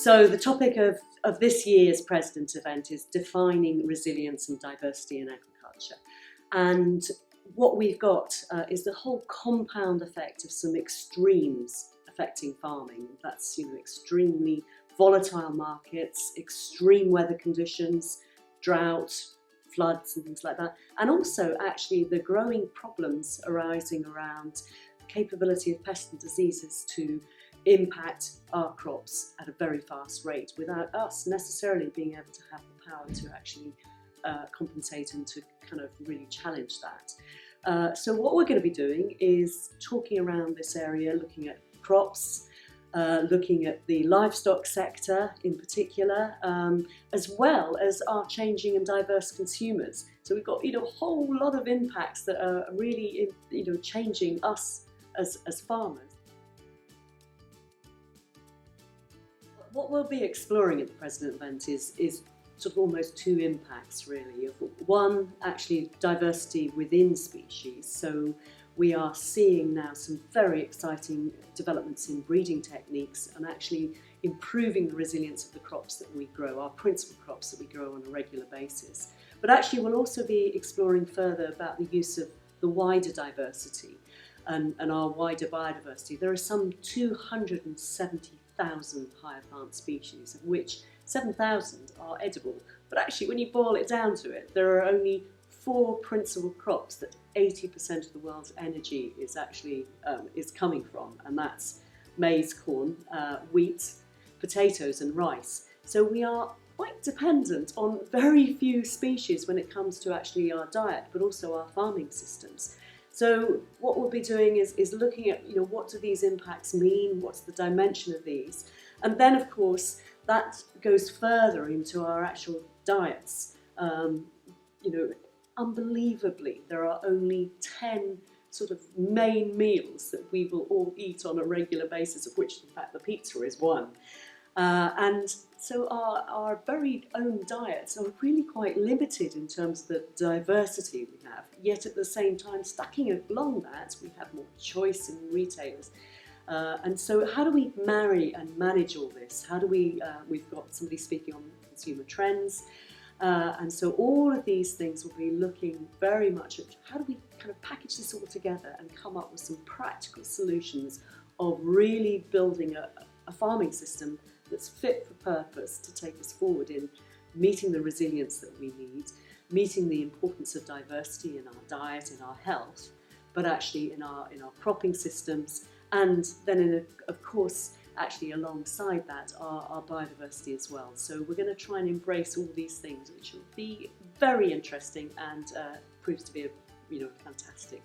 So the topic of this year's President's event is defining resilience and diversity in agriculture. And what we've got is the whole compound effect of some extremes affecting farming. That's extremely volatile markets, extreme weather conditions, drought, floods and things like that. And also actually the growing problems arising around the capability of pests and diseases to impact our crops at a very fast rate without us necessarily being able to have the power to actually compensate and to kind of really challenge that. So what we're going to be doing is talking around this area, looking at crops, looking at the livestock sector in particular, as well as our changing and diverse consumers. So we've got a whole lot of impacts that are really changing us as farmers. What we'll be exploring at the President event is sort of almost two impacts really. One, actually diversity within species. So we are seeing now some very exciting developments in breeding techniques and actually improving the resilience of the crops that we grow, our principal crops that we grow on a regular basis. But actually we'll also be exploring further about the use of the wider diversity and our wider biodiversity. There are some 270,000 higher plant species, of which 7,000 are edible. But actually, when you boil it down to it, there are only 4 principal crops that 80% of the world's energy is actually is coming from, and that's maize, corn, wheat, potatoes, and rice. So we are quite dependent on very few species when it comes to actually our diet, but also our farming systems. So what we'll be doing is looking at what do these impacts mean, what's the dimension of these, and then of course that goes further into our actual diets. Unbelievably, there are only 10 sort of main meals that we will all eat on a regular basis, of which in fact the pizza is one. And so our very own diets are really quite limited in terms of the diversity we have, yet at the same time, stacking along that, we have more choice in retailers. And so how do we marry and manage all this? How do we've got somebody speaking on consumer trends, and so all of these things will be looking very much at how do we kind of package this all together and come up with some practical solutions of really building a farming system that's fit for purpose to take us forward in meeting the resilience that we need, meeting the importance of diversity in our diet, in our health, but actually in our cropping systems, and then of course actually alongside that our biodiversity as well. So we're going to try and embrace all these things, which will be very interesting and proves to be a fantastic